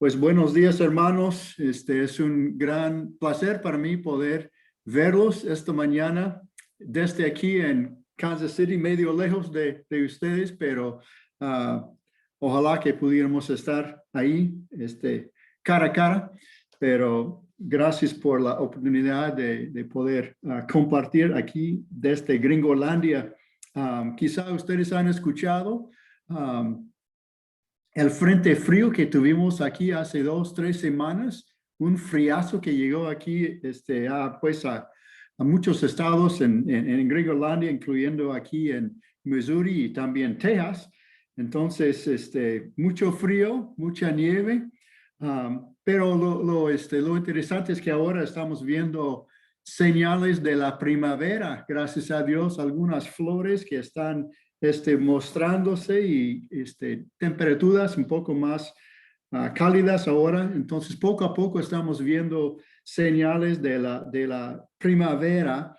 Pues buenos días, hermanos. Es un gran placer para mí poder verlos esta mañana desde aquí en Kansas City, medio lejos de ustedes, pero ojalá que pudiéramos estar ahí, cara a cara. Pero gracias por la oportunidad de poder compartir aquí desde Gringolandia. Quizá ustedes han escuchado el frente frío que tuvimos aquí hace 2, 3 semanas, un friazo que llegó aquí a muchos estados en Gringolandia, incluyendo aquí en Missouri y también Texas. Entonces, mucho frío, mucha nieve, pero lo interesante es que ahora estamos viendo señales de la primavera, gracias a Dios, algunas flores que están mostrándose y temperaturas un poco más cálidas ahora. Entonces, poco a poco estamos viendo señales de la primavera.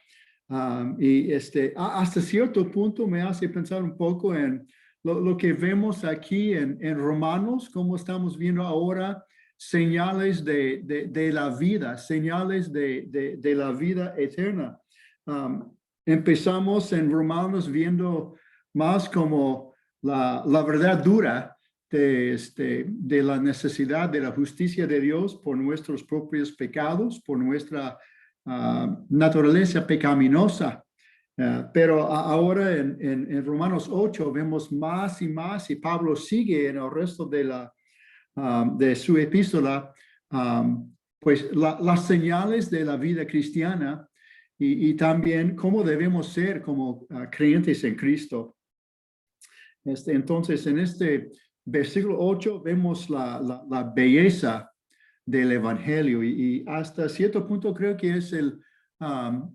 Y hasta cierto punto me hace pensar un poco en lo que vemos aquí en Romanos, cómo estamos viendo ahora señales de la vida, señales de la vida eterna. Empezamos en Romanos viendo más como la verdad dura de la necesidad de la justicia de Dios por nuestros propios pecados, por nuestra naturaleza pecaminosa. Pero ahora en Romanos 8 vemos más y más, y Pablo sigue en el resto de su epístola, pues las señales de la vida cristiana y también cómo debemos ser como creyentes en Cristo. Entonces, en este versículo 8 vemos la belleza del Evangelio y hasta cierto punto creo que es el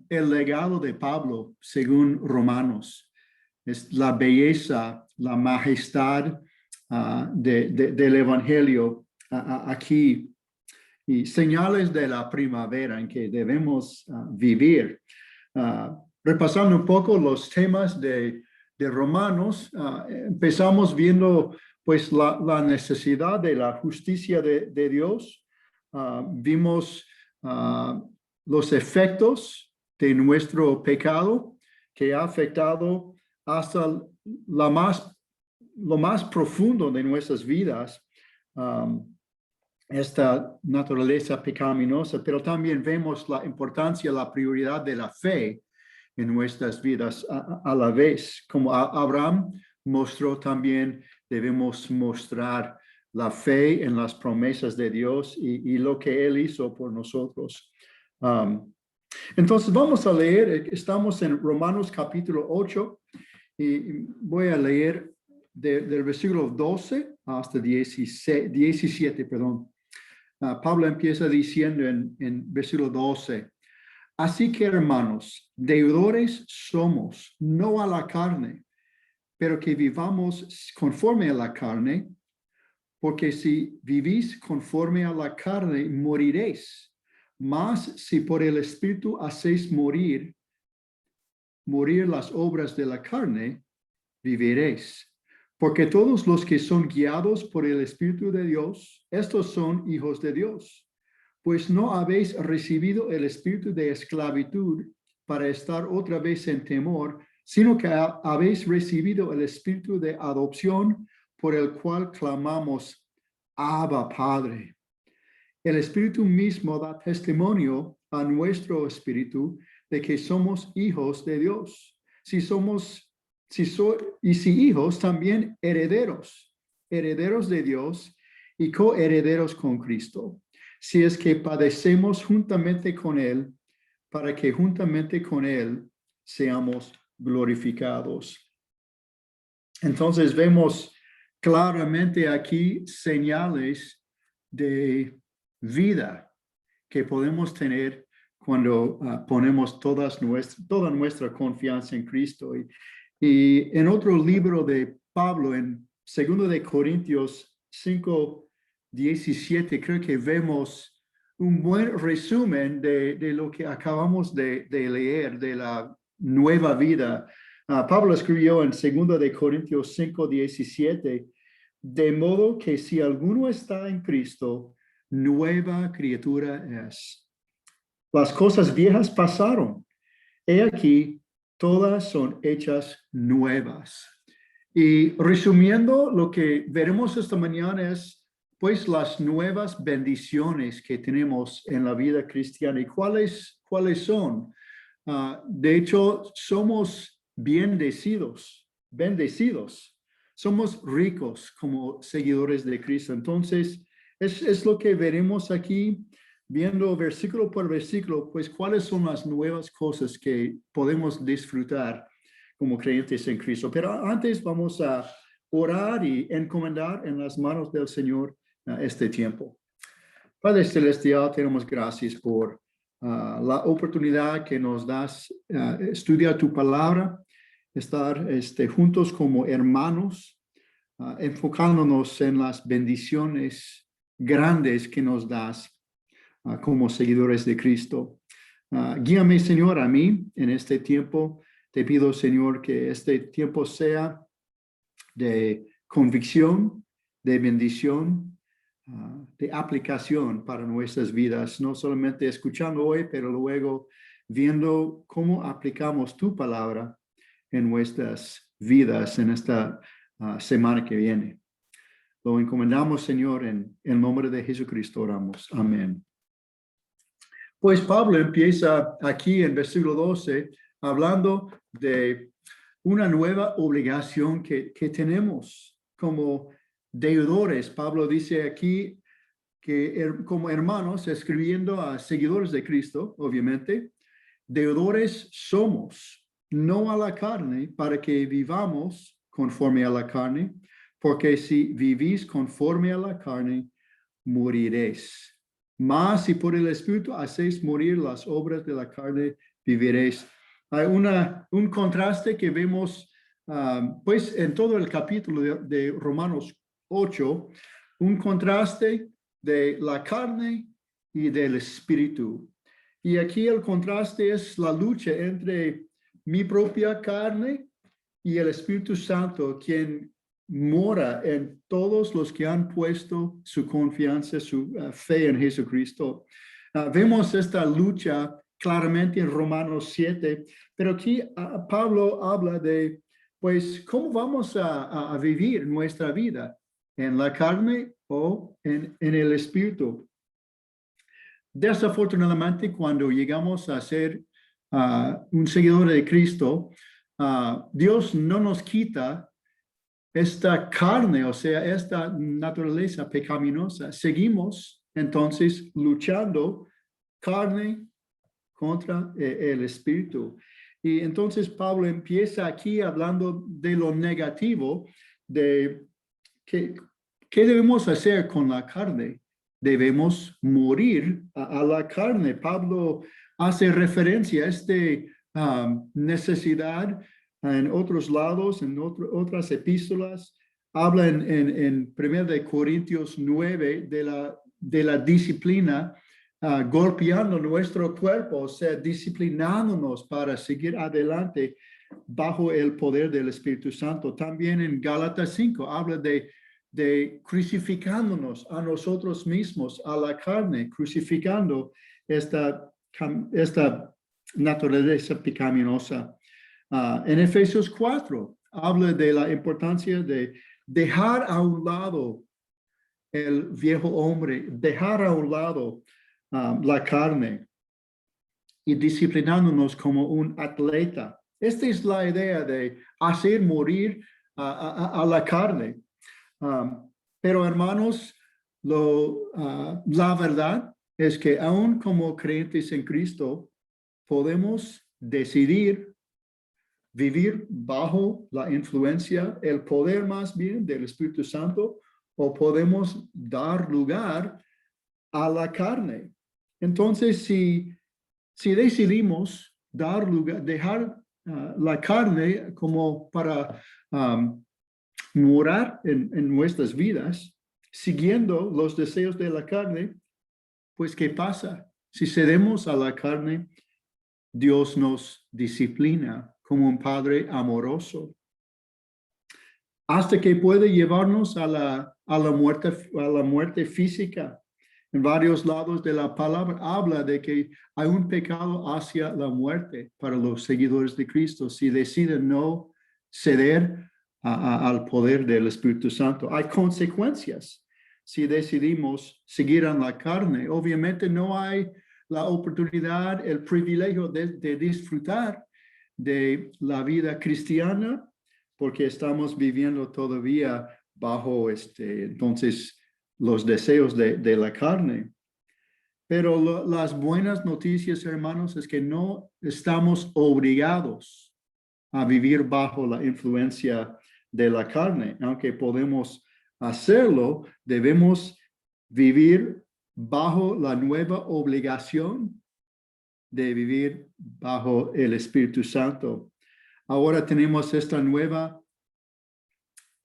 legado de Pablo según Romanos. Es la belleza, la majestad del Evangelio aquí y señales de la primavera en que debemos vivir. Repasando un poco los temas de Romanos, empezamos viendo pues la necesidad de la justicia de Dios. Vimos los efectos de nuestro pecado que ha afectado hasta lo más profundo de nuestras vidas, esta naturaleza pecaminosa, pero también vemos la importancia, la prioridad de la fe en nuestras vidas a la vez. Como Abraham mostró, también debemos mostrar la fe en las promesas de Dios y lo que Él hizo por nosotros. Entonces vamos a leer, estamos en Romanos capítulo 8 y voy a leer del versículo 12 hasta 17, perdón. Pablo empieza diciendo en versículo 12, así que hermanos, deudores somos, no a la carne, pero que vivamos conforme a la carne, porque si vivís conforme a la carne, moriréis. Mas si por el Espíritu hacéis morir las obras de la carne, viviréis. Porque todos los que son guiados por el Espíritu de Dios, estos son hijos de Dios. Pues no habéis recibido el espíritu de esclavitud para estar otra vez en temor, sino que habéis recibido el espíritu de adopción por el cual clamamos, Abba, Padre. El Espíritu mismo da testimonio a nuestro espíritu de que somos hijos de Dios. Si hijos, también herederos de Dios y coherederos con Cristo. Si es que padecemos juntamente con Él, para que juntamente con Él seamos glorificados. Entonces vemos claramente aquí señales de vida que podemos tener cuando ponemos toda nuestra confianza en Cristo. Y en otro libro de Pablo, en 2 de Corintios 5:17, creo que vemos un buen resumen de lo que acabamos de leer, de la nueva vida. Pablo escribió en 2 de Corintios 5:17, De modo que si alguno está en Cristo, nueva criatura es. Las cosas viejas pasaron. He aquí, todas son hechas nuevas. Y resumiendo, lo que veremos esta mañana es, pues, las nuevas bendiciones que tenemos en la vida cristiana. ¿Y cuáles son? De hecho, somos bendecidos. Somos ricos como seguidores de Cristo. Entonces, es lo que veremos aquí, viendo versículo por versículo, pues cuáles son las nuevas cosas que podemos disfrutar como creyentes en Cristo. Pero antes vamos a orar y encomendar en las manos del Señor este tiempo. Padre Celestial, tenemos gracias por la oportunidad que nos das estudiar tu palabra, estar juntos como hermanos, enfocándonos en las bendiciones grandes que nos das como seguidores de Cristo. Guíame, Señor, a mí en este tiempo. Te pido, Señor, que este tiempo sea de convicción, de bendición, de aplicación para nuestras vidas, no solamente escuchando hoy, pero luego viendo cómo aplicamos tu palabra en nuestras vidas en esta semana que viene. Lo encomendamos, Señor, en el nombre de Jesucristo oramos. Amén. Pues Pablo empieza aquí en versículo 12 hablando de una nueva obligación que tenemos como deudores. Pablo dice aquí que como hermanos, escribiendo a seguidores de Cristo, obviamente, deudores somos, no a la carne, para que vivamos conforme a la carne, porque si vivís conforme a la carne, moriréis. Mas si por el Espíritu hacéis morir las obras de la carne, viviréis. Hay un contraste que vemos pues en todo el capítulo de Romanos 8, un contraste de la carne y del Espíritu. Y aquí el contraste es la lucha entre mi propia carne y el Espíritu Santo, quien mora en todos los que han puesto su confianza, su fe en Jesucristo. Vemos esta lucha claramente en Romanos 7, pero aquí Pablo habla de, pues, cómo vamos a vivir nuestra vida, en la carne o en el Espíritu. Desafortunadamente, cuando llegamos a ser un seguidor de Cristo, Dios no nos quita esta carne, o sea, esta naturaleza pecaminosa. Seguimos entonces luchando carne contra el espíritu. Y entonces Pablo empieza aquí hablando de lo negativo, de qué debemos hacer con la carne. Debemos morir a la carne. Pablo hace referencia a esta necesidad en otros lados, en otras epístolas. Habla en 1 Corintios 9 de la disciplina, golpeando nuestro cuerpo, o sea, disciplinándonos para seguir adelante bajo el poder del Espíritu Santo. También en Gálatas 5 habla de crucificándonos a nosotros mismos, a la carne, crucificando esta naturaleza pecaminosa. En Efesios 4 habla de la importancia de dejar a un lado el viejo hombre, dejar a un lado la carne y disciplinándonos como un atleta. Esta es la idea de hacer morir a la carne. Pero hermanos, la verdad es que aún como creyentes en Cristo, podemos decidir vivir bajo la influencia, el poder más bien del Espíritu Santo, o podemos dar lugar a la carne. Entonces, si decidimos dar lugar, dejar la carne como para morar en nuestras vidas, siguiendo los deseos de la carne, pues ¿qué pasa? Si cedemos a la carne, Dios nos disciplina como un padre amoroso. hasta que puede llevarnos a la muerte física. En varios lados de la palabra habla de que hay un pecado hacia la muerte para los seguidores de Cristo si deciden no ceder al poder del Espíritu Santo. Hay consecuencias si decidimos seguir en la carne. Obviamente no hay la oportunidad, el privilegio de disfrutar de la vida cristiana porque estamos viviendo todavía bajo entonces los deseos de la carne. Pero las buenas noticias, hermanos, es que no estamos obligados a vivir bajo la influencia de la carne. Aunque podemos hacerlo, debemos vivir bajo la nueva obligación de vivir bajo el Espíritu Santo. Ahora tenemos esta nueva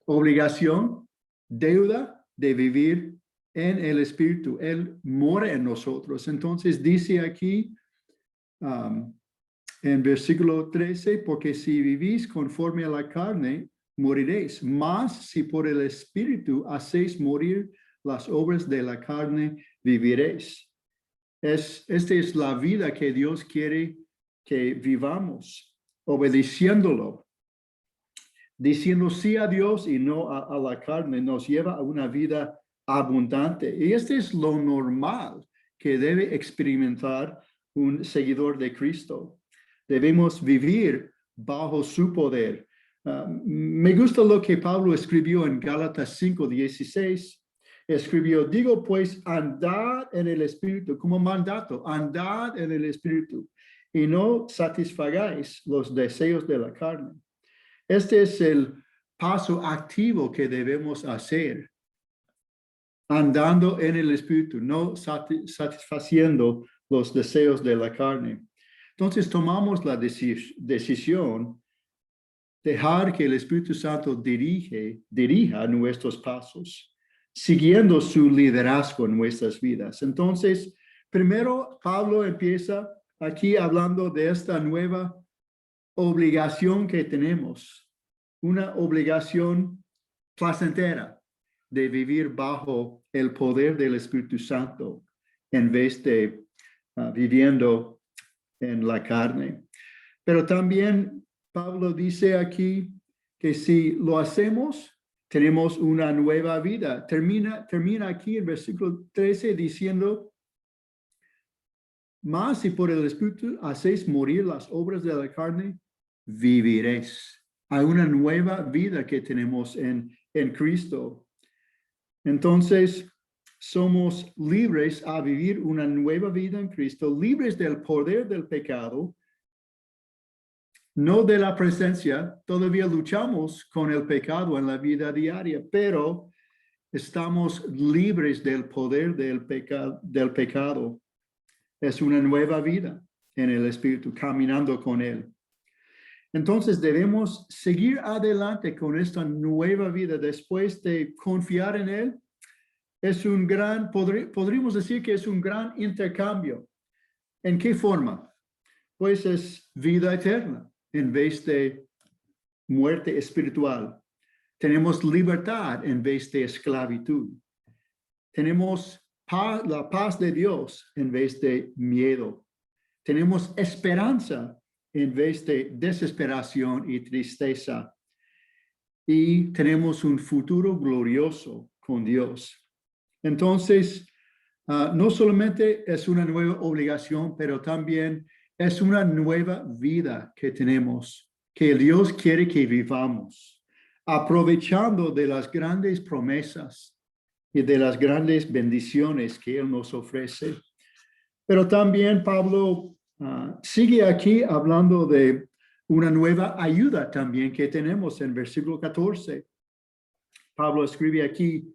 obligación, deuda de vivir en el Espíritu. Él mora en nosotros. Entonces dice aquí en versículo 13, porque si vivís conforme a la carne, moriréis. Mas si por el Espíritu hacéis morir las obras de la carne, viviréis. Esta es la vida que Dios quiere que vivamos, obedeciéndolo. Diciendo sí a Dios y no a la carne, nos lleva a una vida abundante. Y este es lo normal que debe experimentar un seguidor de Cristo. Debemos vivir bajo su poder. Me gusta lo que Pablo escribió en Gálatas 5:16. Escribió, digo pues, andad en el Espíritu, como mandato, andad en el Espíritu y no satisfagáis los deseos de la carne. Este es el paso activo que debemos hacer, andando en el Espíritu, no satisfaciendo los deseos de la carne. Entonces tomamos la decisión, dejar que el Espíritu Santo dirija nuestros pasos, siguiendo su liderazgo en nuestras vidas. Entonces, primero Pablo empieza aquí hablando de esta nueva obligación que tenemos, una obligación placentera de vivir bajo el poder del Espíritu Santo en vez de viviendo en la carne. Pero también Pablo dice aquí que si lo hacemos, tenemos una nueva vida. Termina aquí en versículo 13 diciendo, mas si por el Espíritu hacéis morir las obras de la carne, viviréis. Hay una nueva vida que tenemos en Cristo. Entonces, somos libres a vivir una nueva vida en Cristo, libres del poder del pecado, no de la presencia. Todavía luchamos con el pecado en la vida diaria, pero estamos libres del poder del pecado. Es una nueva vida en el Espíritu, caminando con Él. Entonces debemos seguir adelante con esta nueva vida después de confiar en Él. Es un gran, podríamos decir que es un gran intercambio. ¿En qué forma? Pues es vida eterna en vez de muerte espiritual. Tenemos libertad en vez de esclavitud. Tenemos la paz de Dios en vez de miedo. Tenemos esperanza en vez de desesperación y tristeza. Y tenemos un futuro glorioso con Dios. Entonces, no solamente es una nueva obligación, pero también es una nueva vida que tenemos, que Dios quiere que vivamos, aprovechando de las grandes promesas y de las grandes bendiciones que Él nos ofrece. Pero también Pablo sigue aquí hablando de una nueva ayuda también que tenemos en versículo 14. Pablo escribe aquí,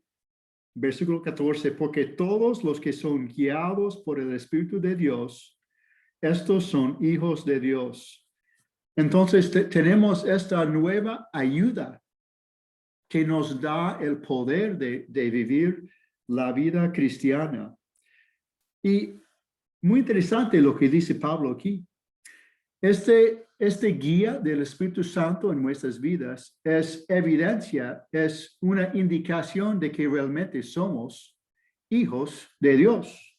versículo 14, porque todos los que son guiados por el Espíritu de Dios, estos son hijos de Dios. Entonces tenemos esta nueva ayuda que nos da el poder de vivir la vida cristiana. Y muy interesante lo que dice Pablo aquí. Este este guía del Espíritu Santo en nuestras vidas es evidencia, es una indicación de que realmente somos hijos de Dios.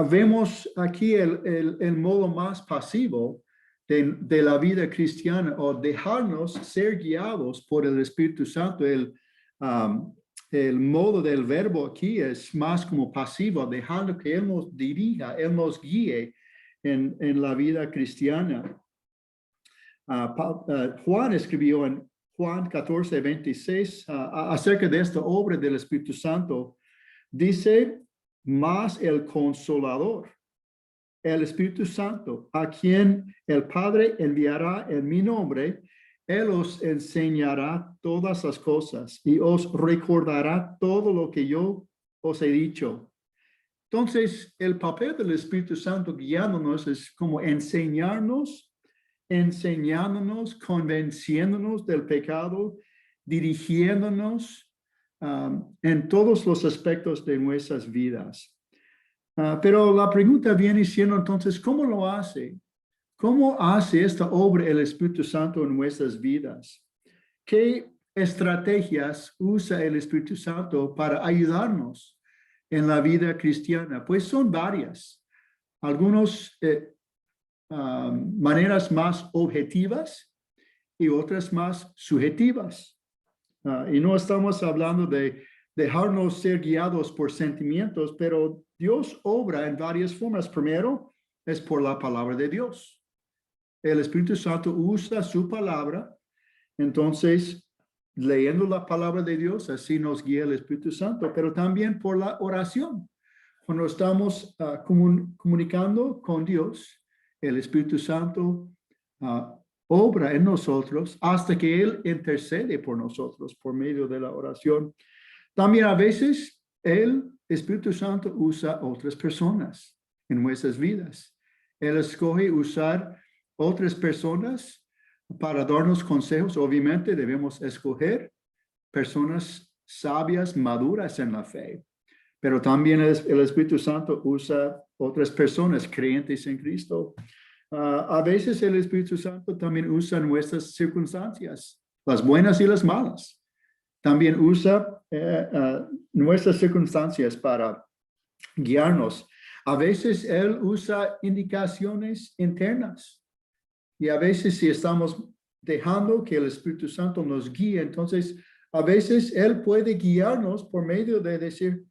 Vemos aquí el modo más pasivo de la vida cristiana o dejarnos ser guiados por el Espíritu Santo. El modo del verbo aquí es más como pasivo, dejando que Él nos dirija, Él nos guíe en la vida cristiana. Juan escribió en Juan 14:26 acerca de esta obra del Espíritu Santo. Dice, mas el Consolador, el Espíritu Santo, a quien el Padre enviará en mi nombre, Él os enseñará todas las cosas y os recordará todo lo que yo os he dicho. Entonces, el papel del Espíritu Santo guiándonos es como enseñándonos, convenciéndonos del pecado, dirigiéndonos en todos los aspectos de nuestras vidas. Pero la pregunta viene siendo entonces, ¿cómo lo hace? ¿Cómo hace esta obra el Espíritu Santo en nuestras vidas? ¿Qué estrategias usa el Espíritu Santo para ayudarnos en la vida cristiana? Pues son varias. Algunas maneras más objetivas y otras más subjetivas. Y no estamos hablando de dejarnos ser guiados por sentimientos, pero Dios obra en varias formas. Primero es por la palabra de Dios. El Espíritu Santo usa su palabra, entonces leyendo la palabra de Dios, así nos guía el Espíritu Santo, pero también por la oración. Cuando estamos comunicando con Dios, el Espíritu Santo obra en nosotros hasta que Él intercede por nosotros por medio de la oración. También a veces el Espíritu Santo usa otras personas en nuestras vidas. Él escoge usar otras personas para darnos consejos. Obviamente debemos escoger personas sabias, maduras en la fe. Pero también el Espíritu Santo usa otras personas creyentes en Cristo. A veces el Espíritu Santo también usa nuestras circunstancias, las buenas y las malas. También usa nuestras circunstancias para guiarnos. A veces Él usa indicaciones internas. Y a veces si estamos dejando que el Espíritu Santo nos guíe, entonces a veces Él puede guiarnos por medio de decir,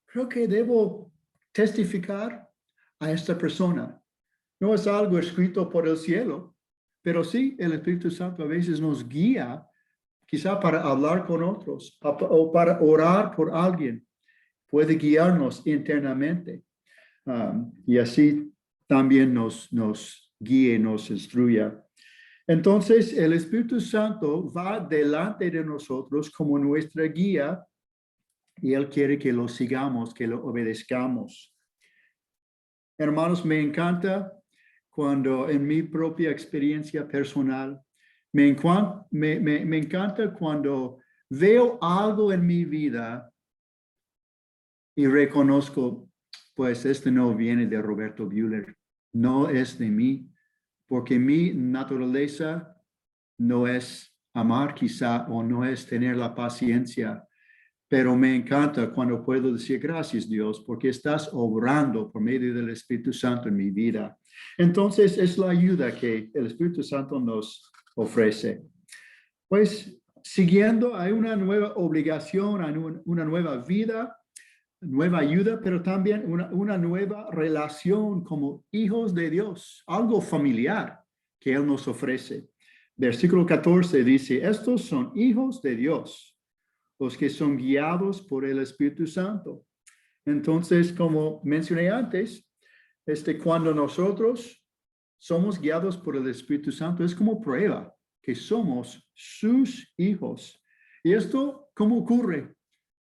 creo que debo testificar a esta persona. No es algo escrito por el cielo, pero sí el Espíritu Santo a veces nos guía, quizá para hablar con otros o para orar por alguien. Puede guiarnos internamente. Y así también nos guíe, nos instruya. Entonces, el Espíritu Santo va delante de nosotros como nuestra guía y Él quiere que lo sigamos, que lo obedezcamos. Hermanos, me encanta cuando en mi propia experiencia personal, me encanta cuando veo algo en mi vida y reconozco, pues este no viene de Roberto Bühler, no es de mí, porque mi naturaleza no es amar quizá o no es tener la paciencia, pero me encanta cuando puedo decir gracias Dios porque estás obrando por medio del Espíritu Santo en mi vida. Entonces es la ayuda que el Espíritu Santo nos ofrece. Pues siguiendo, hay una nueva obligación, hay una nueva vida, nueva ayuda, pero también una nueva relación como hijos de Dios, algo familiar que Él nos ofrece. Versículo 14 dice, estos son hijos de Dios, los que son guiados por el Espíritu Santo. Entonces, como mencioné antes, cuando nosotros somos guiados por el Espíritu Santo, es como prueba que somos sus hijos. ¿Y esto cómo ocurre?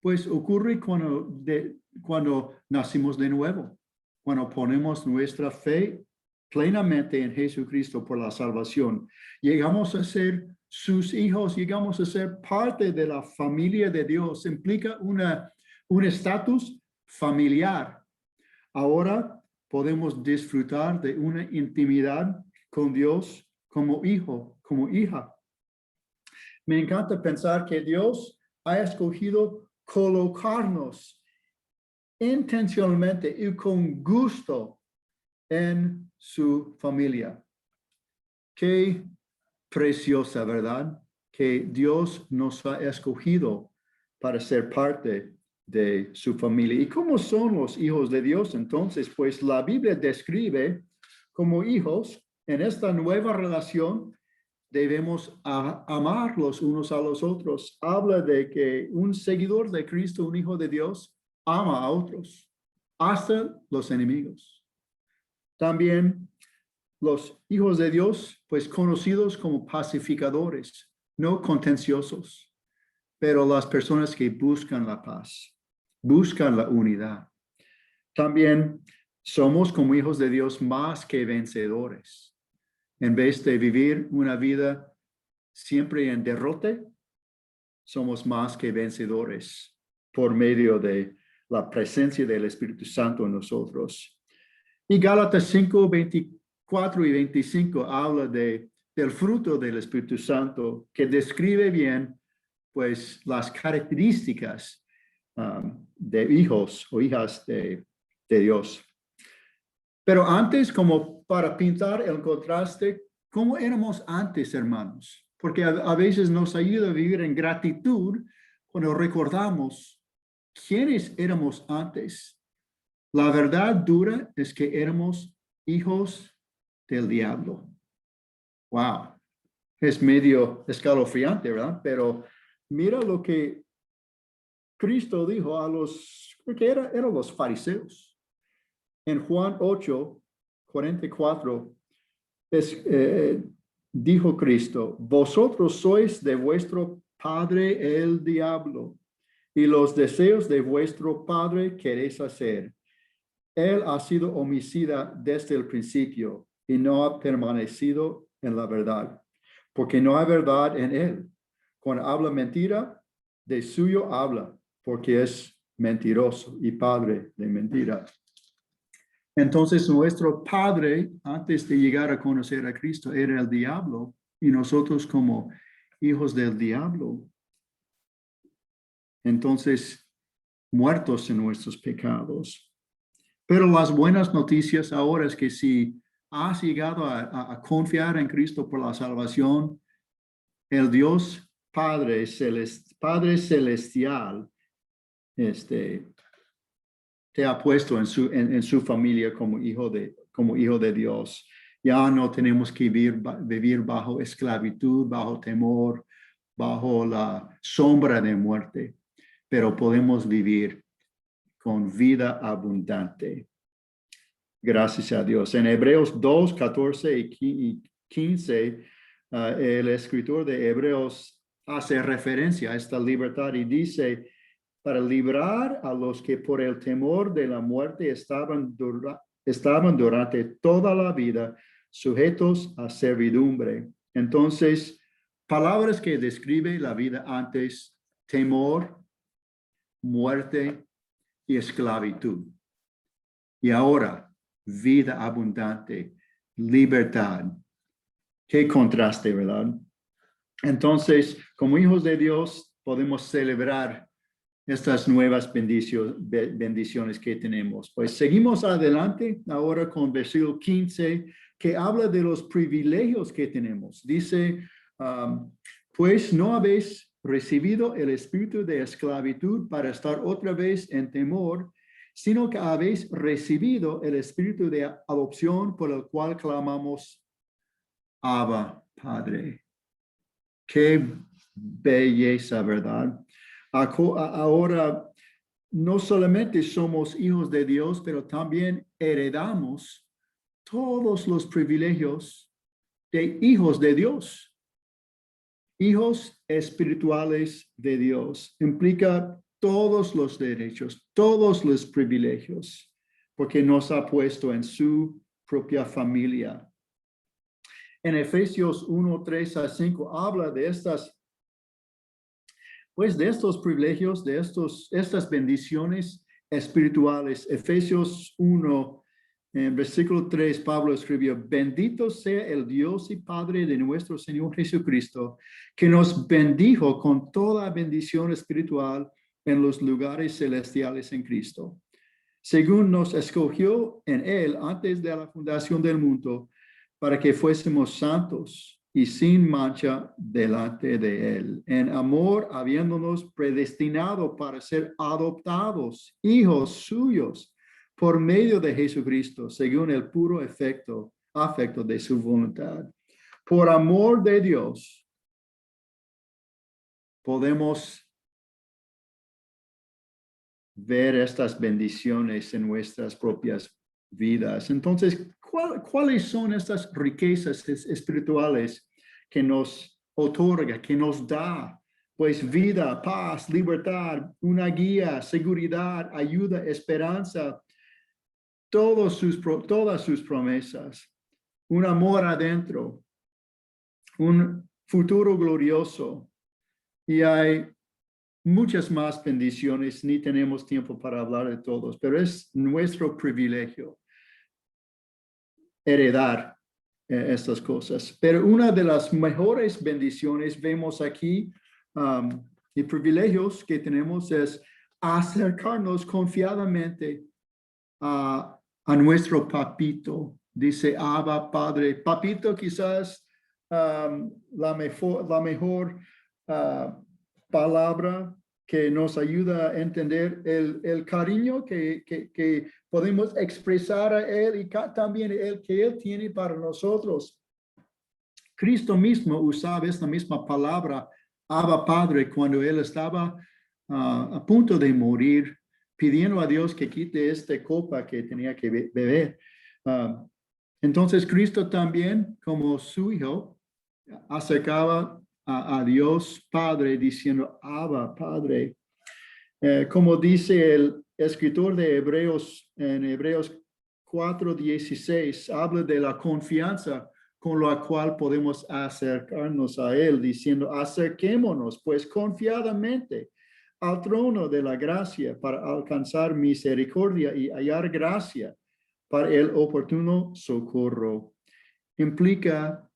Pues ocurre cuando nacimos de nuevo, cuando ponemos nuestra fe plenamente en Jesucristo por la salvación. Llegamos a ser sus hijos, llegamos a ser parte de la familia de Dios. Implica un estatus familiar. Ahora podemos disfrutar de una intimidad con Dios como hijo, como hija. Me encanta pensar que Dios ha escogido colocarnos intencionalmente y con gusto en su familia. Qué preciosa, ¿verdad? Que Dios nos ha escogido para ser parte de su familia. ¿Y cómo son los hijos de Dios? Entonces, pues la Biblia describe como hijos en esta nueva relación. Debemos amar los unos a los otros. Habla de que un seguidor de Cristo, un hijo de Dios, ama a otros, hasta los enemigos. También los hijos de Dios, pues conocidos como pacificadores, no contenciosos, pero las personas que buscan la paz, buscan la unidad. También somos como hijos de Dios más que vencedores. En vez de vivir una vida siempre en derrota, somos más que vencedores por medio de la presencia del Espíritu Santo en nosotros. Y Gálatas 5, 24 y 25 habla del fruto del Espíritu Santo, que describe bien, pues, las características de hijos o hijas de Dios. Pero antes, como para pintar el contraste, ¿cómo éramos antes, hermanos? Porque a veces nos ayuda a vivir en gratitud cuando recordamos quiénes éramos antes. La verdad dura es que éramos hijos del diablo. Wow, es medio escalofriante, ¿verdad? Pero mira lo que Cristo dijo a porque eran los fariseos. En Juan 8, 44, dijo Cristo, vosotros sois de vuestro padre el diablo, y los deseos de vuestro padre queréis hacer. Él ha sido homicida desde el principio y no ha permanecido en la verdad, porque no hay verdad en él. Cuando habla mentira, de suyo habla, porque es mentiroso y padre de mentira. Entonces, nuestro padre, antes de llegar a conocer a Cristo, era el diablo, y nosotros como hijos del diablo, entonces, muertos en nuestros pecados. Pero las buenas noticias ahora es que si has llegado a confiar en Cristo por la salvación, el Dios Padre Celestial, te ha puesto en su familia como hijo de Dios. Ya no tenemos que vivir bajo esclavitud, bajo temor, bajo la sombra de muerte, pero podemos vivir con vida abundante. Gracias a Dios. En Hebreos 2, 14 y 15, el escritor de Hebreos hace referencia a esta libertad y dice, para librar a los que por el temor de la muerte estaban durante toda la vida sujetos a servidumbre. Entonces, palabras que describen la vida antes: temor, muerte y esclavitud. Y ahora, vida abundante, libertad. Qué contraste, ¿verdad? Entonces, como hijos de Dios, podemos celebrar estas nuevas bendiciones que tenemos. Pues seguimos adelante ahora con versículo 15, que habla de los privilegios que tenemos. Dice, pues no habéis recibido el espíritu de esclavitud para estar otra vez en temor, sino que habéis recibido el espíritu de adopción por el cual clamamos, Abba, Padre. Qué belleza, ¿verdad? Ahora, no solamente somos hijos de Dios, pero también heredamos todos los privilegios de hijos de Dios. Hijos espirituales de Dios. Implica todos los derechos, todos los privilegios, porque nos ha puesto en su propia familia. En Efesios 1, 3 a 5 habla de estos privilegios, de estas bendiciones espirituales. Efesios 1, En versículo 3, Pablo escribió, bendito sea el Dios y Padre de nuestro Señor Jesucristo, que nos bendijo con toda bendición espiritual en los lugares celestiales en Cristo, según nos escogió en él antes de la fundación del mundo, para que fuésemos santos y sin mancha delante de él, en amor, habiéndonos predestinado para ser adoptados, hijos suyos, por medio de Jesucristo, según el puro afecto de su voluntad. Por amor de Dios, podemos ver estas bendiciones en nuestras propias vidas. Entonces, ¿cuáles son estas riquezas espirituales que nos otorga, que nos da? Pues vida, paz, libertad, una guía, seguridad, ayuda, esperanza, todas sus promesas, un amor adentro, un futuro glorioso. Y hay muchas más bendiciones, ni tenemos tiempo para hablar de todos, pero es nuestro privilegio heredar estas cosas. Pero una de las mejores bendiciones vemos aquí y privilegios que tenemos es acercarnos confiadamente a nuestro papito. Dice Abba Padre. Papito quizás la mejor palabra que nos ayuda a entender el cariño que podemos expresar a Él y también el que Él tiene para nosotros. Cristo mismo usaba esta misma palabra, Abba Padre, cuando Él estaba a punto de morir, pidiendo a Dios que quite esta copa que tenía que beber. Entonces Cristo también, como su hijo, acercaba a Dios Padre diciendo, Abba Padre. Como dice el escritor de Hebreos, en Hebreos 4:16, habla de la confianza con la cual podemos acercarnos a Él, diciendo, acerquémonos pues confiadamente al trono de la gracia para alcanzar misericordia y hallar gracia para el oportuno socorro. Implica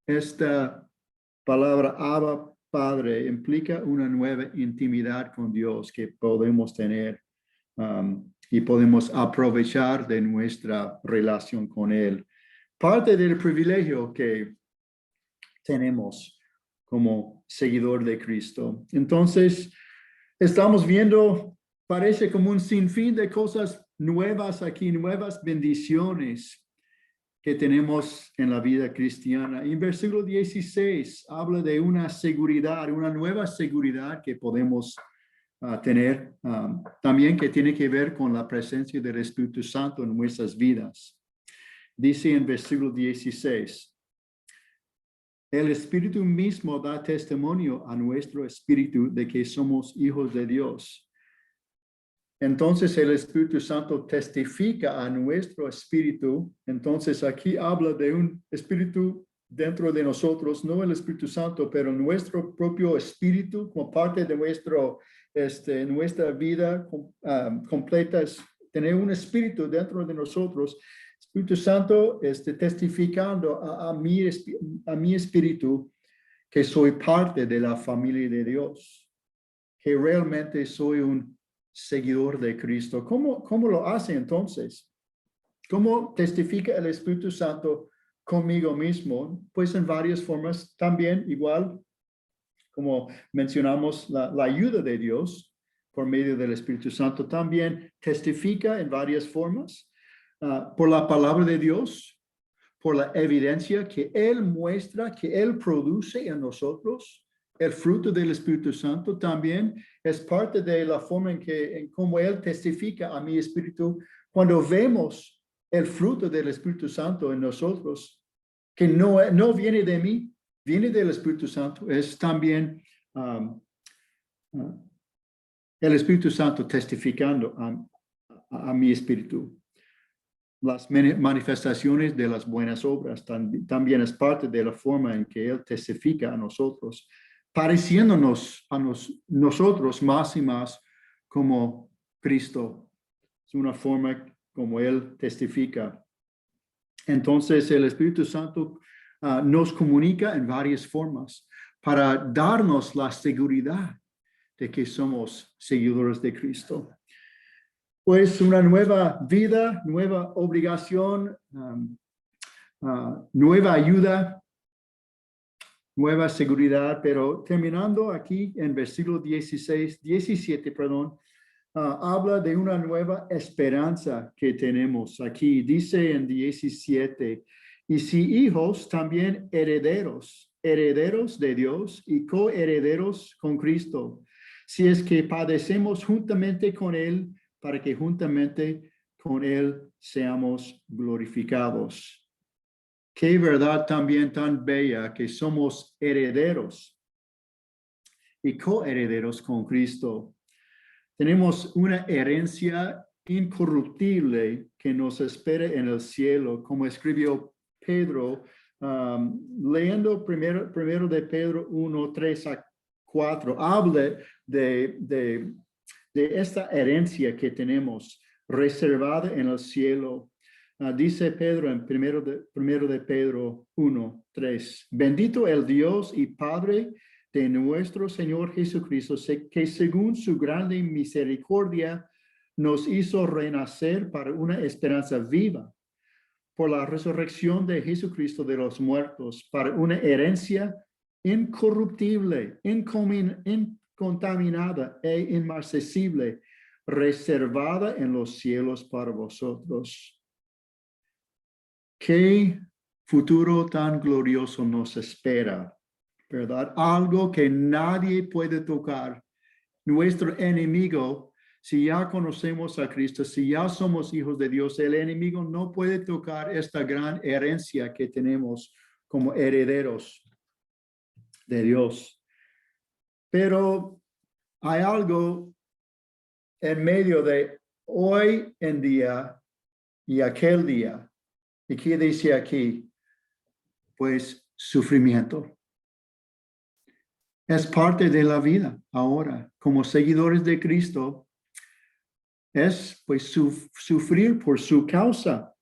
esta palabra Abba Padre, implica una nueva intimidad con Dios que podemos tener y podemos aprovechar de nuestra relación con Él. Parte del privilegio que tenemos como seguidor de Cristo. Entonces, estamos viendo, parece como un sinfín de cosas nuevas aquí, nuevas bendiciones que tenemos en la vida cristiana. Y en versículo 16 habla de una seguridad, una nueva seguridad que podemos tener, también que tiene que ver con la presencia del Espíritu Santo en nuestras vidas. Dice en versículo 16, el Espíritu mismo da testimonio a nuestro espíritu de que somos hijos de Dios. Entonces el Espíritu Santo testifica a nuestro espíritu. Entonces aquí habla de un espíritu dentro de nosotros, no el Espíritu Santo, pero nuestro propio espíritu como parte de nuestra vida completa, es tener un espíritu dentro de nosotros. Espíritu Santo testificando a mi espíritu que soy parte de la familia de Dios, que realmente soy un seguidor de Cristo. ¿Cómo lo hace entonces? ¿Cómo testifica el Espíritu Santo conmigo mismo? Pues en varias formas también, igual como mencionamos la ayuda de Dios por medio del Espíritu Santo, también testifica en varias formas. Por la palabra de Dios, por la evidencia que Él muestra, que Él produce en nosotros. El fruto del Espíritu Santo también es parte de la forma en cómo Él testifica a mi espíritu. Cuando vemos el fruto del Espíritu Santo en nosotros, que no viene de mí, viene del Espíritu Santo, es también el Espíritu Santo testificando a mi espíritu. Las manifestaciones de las buenas obras también es parte de la forma en que Él testifica a nosotros, pareciéndonos a nosotros más y más como Cristo. Es una forma como Él testifica Entonces el Espíritu Santo nos comunica en varias formas para darnos la seguridad de que somos seguidores de Cristo. Pues una nueva vida, nueva obligación, nueva ayuda, nueva seguridad, pero terminando aquí en versículo 17, habla de una nueva esperanza que tenemos aquí. Dice en 17, y si hijos, también herederos, herederos de Dios y coherederos con Cristo, si es que padecemos juntamente con Él, para que juntamente con Él seamos glorificados. Qué verdad también tan bella que somos herederos y coherederos con Cristo. Tenemos una herencia incorruptible que nos espera en el cielo, como escribió Pedro, leyendo primero de Pedro 1, 3 a 4, habla de esta herencia que tenemos reservada en el cielo. Dice Pedro en primero de Pedro 1, 3, bendito el Dios y Padre de nuestro Señor Jesucristo, que según su grande misericordia nos hizo renacer para una esperanza viva por la resurrección de Jesucristo de los muertos, para una herencia incorruptible, incontaminada e inmarcesible, reservada en los cielos para vosotros. Qué futuro tan glorioso nos espera, ¿verdad? Algo que nadie puede tocar. Nuestro enemigo, si ya conocemos a Cristo, si ya somos hijos de Dios, el enemigo no puede tocar esta gran herencia que tenemos como herederos de Dios. Pero hay algo en medio de hoy en día y aquel día. ¿Y qué dice aquí? Pues sufrimiento. Es parte de la vida ahora. Como seguidores de Cristo, es pues sufrir por su causa.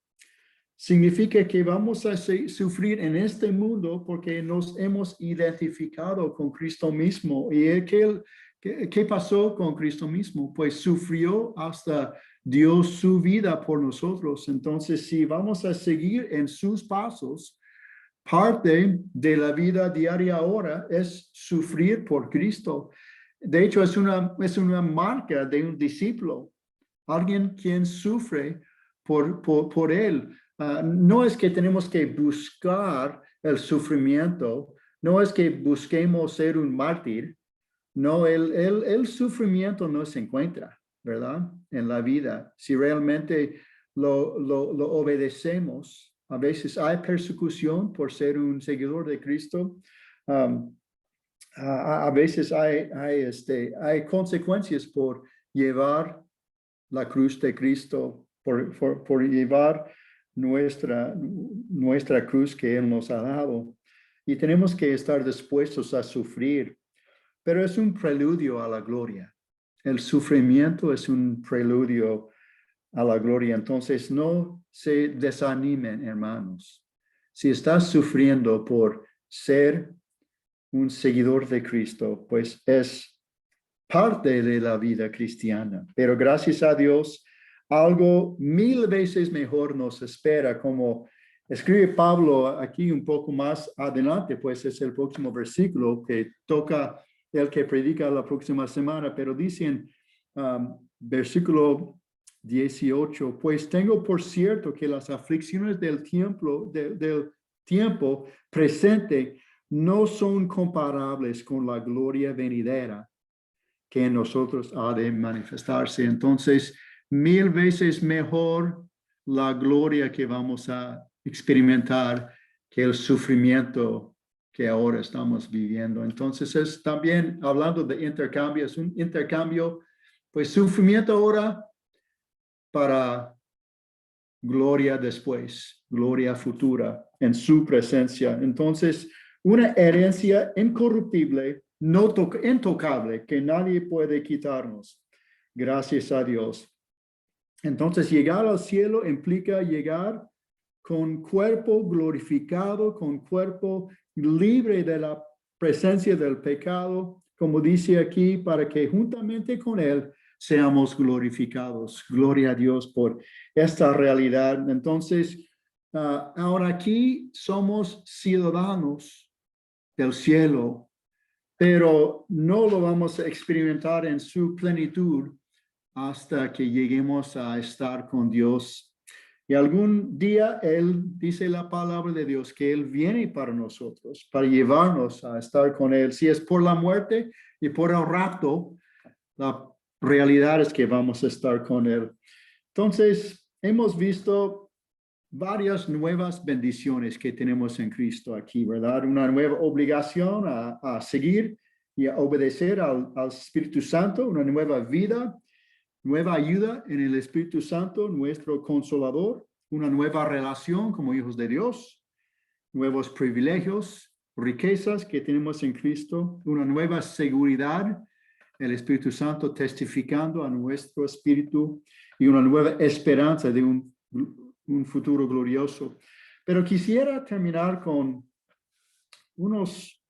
Significa que vamos a sufrir en este mundo porque nos hemos identificado con Cristo mismo. ¿Y qué pasó con Cristo mismo? Pues sufrió hasta dio su vida por nosotros. Entonces, si vamos a seguir en sus pasos, parte de la vida diaria ahora es sufrir por Cristo. De hecho, es una marca de un discípulo, alguien quien sufre por él. No es que tenemos que buscar el sufrimiento, no es que busquemos ser un mártir, no, el sufrimiento no se encuentra, ¿verdad? En la vida. Si realmente lo obedecemos, a veces hay persecución por ser un seguidor de Cristo. A veces hay consecuencias por llevar la cruz de Cristo, por llevar nuestra cruz que Él nos ha dado. Y tenemos que estar dispuestos a sufrir. Pero es un preludio a la gloria. El sufrimiento es un preludio a la gloria. Entonces, no se desanimen, hermanos. Si estás sufriendo por ser un seguidor de Cristo, pues es parte de la vida cristiana. Pero gracias a Dios, algo 1000 veces mejor nos espera, como escribe Pablo aquí un poco más adelante, pues es el próximo versículo que toca el que predica la próxima semana, pero dicen versículo 18, pues tengo por cierto que las aflicciones del tiempo presente no son comparables con la gloria venidera que en nosotros ha de manifestarse. Entonces, 1000 veces mejor la gloria que vamos a experimentar que el sufrimiento que ahora estamos viviendo. Entonces, es también hablando de intercambio, es un intercambio, pues sufrimiento ahora para gloria después, gloria futura en su presencia. Entonces, una herencia incorruptible, intocable, que nadie puede quitarnos. Gracias a Dios. Entonces, llegar al cielo implica llegar con cuerpo glorificado, con cuerpo libre de la presencia del pecado, como dice aquí, para que juntamente con Él seamos glorificados. Gloria a Dios por esta realidad. Entonces, ahora aquí somos ciudadanos del cielo, pero no lo vamos a experimentar en su plenitud hasta que lleguemos a estar con Dios. Y algún día Él dice la palabra de Dios que Él viene para nosotros, para llevarnos a estar con Él. Si es por la muerte y por el rapto, la realidad es que vamos a estar con Él. Entonces, hemos visto varias nuevas bendiciones que tenemos en Cristo aquí, ¿verdad? Una nueva obligación a seguir y a obedecer al Espíritu Santo, una nueva vida, nueva ayuda en el Espíritu Santo, nuestro consolador, una nueva relación como hijos de Dios, nuevos privilegios, riquezas que tenemos en Cristo, una nueva seguridad, el Espíritu Santo testificando a nuestro espíritu y una nueva esperanza de un futuro glorioso. Pero quisiera terminar con unas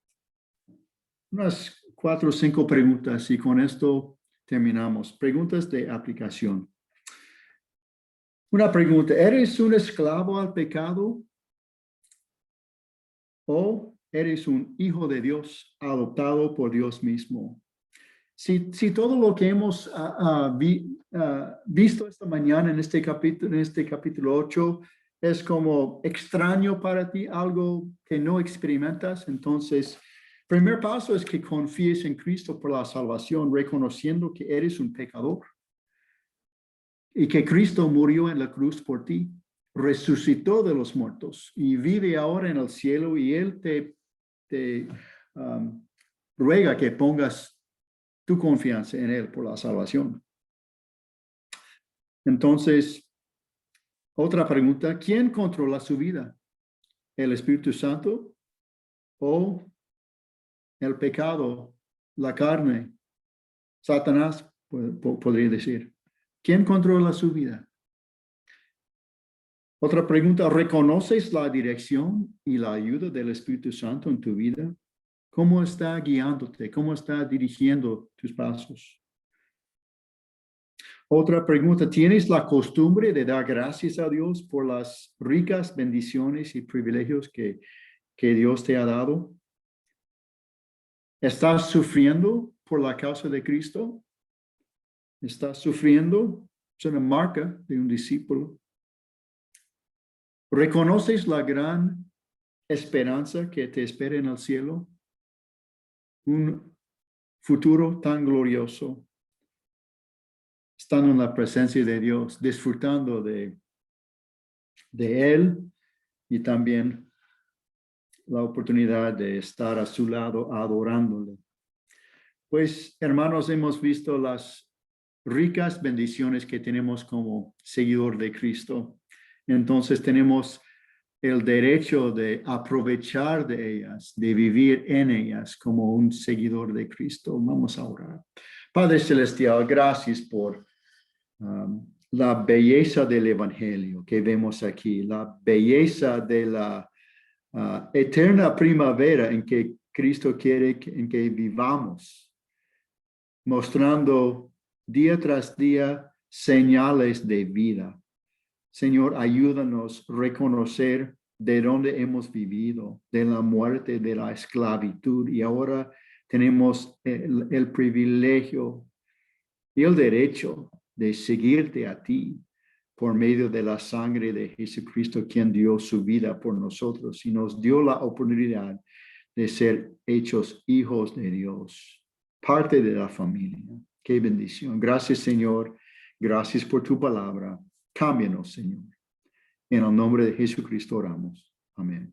4 o 5 preguntas y con esto terminamos. Preguntas de aplicación. Una pregunta, ¿eres un esclavo al pecado o eres un hijo de Dios adoptado por Dios mismo? Si todo lo que hemos visto esta mañana en este capítulo 8 es como extraño para ti, algo que no experimentas, entonces, primer paso es que confíes en Cristo por la salvación, reconociendo que eres un pecador y que Cristo murió en la cruz por ti, resucitó de los muertos y vive ahora en el cielo, y Él te ruega que pongas tu confianza en Él por la salvación. Entonces, otra pregunta, ¿quién controla su vida? ¿El Espíritu Santo o el pecado, la carne? Satanás, podría decir. ¿Quién controla su vida? Otra pregunta, ¿reconoces la dirección y la ayuda del Espíritu Santo en tu vida? ¿Cómo está guiándote? ¿Cómo está dirigiendo tus pasos? Otra pregunta, ¿tienes la costumbre de dar gracias a Dios por las ricas bendiciones y privilegios que Dios te ha dado? ¿Estás sufriendo por la causa de Cristo? ¿Estás sufriendo? Es una marca de un discípulo. ¿Reconoces la gran esperanza que te espera en el cielo? Un futuro tan glorioso, estando en la presencia de Dios, disfrutando de Él y también la oportunidad de estar a su lado adorándole. Pues, hermanos, hemos visto las ricas bendiciones que tenemos como seguidor de Cristo. Entonces tenemos el derecho de aprovechar de ellas, de vivir en ellas como un seguidor de Cristo. Vamos a orar. Padre Celestial, gracias por la belleza del Evangelio que vemos aquí, la belleza de la eterna primavera en que Cristo quiere en que vivamos, mostrando día tras día señales de vida. Señor, ayúdanos a reconocer de dónde hemos vivido, de la muerte, de la esclavitud, y ahora tenemos el privilegio y el derecho de seguirte a ti por medio de la sangre de Jesucristo, quien dio su vida por nosotros y nos dio la oportunidad de ser hechos hijos de Dios, parte de la familia. Qué bendición. Gracias, Señor. Gracias por tu palabra. Cámbianos, Señor. En el nombre de Jesucristo oramos. Amén.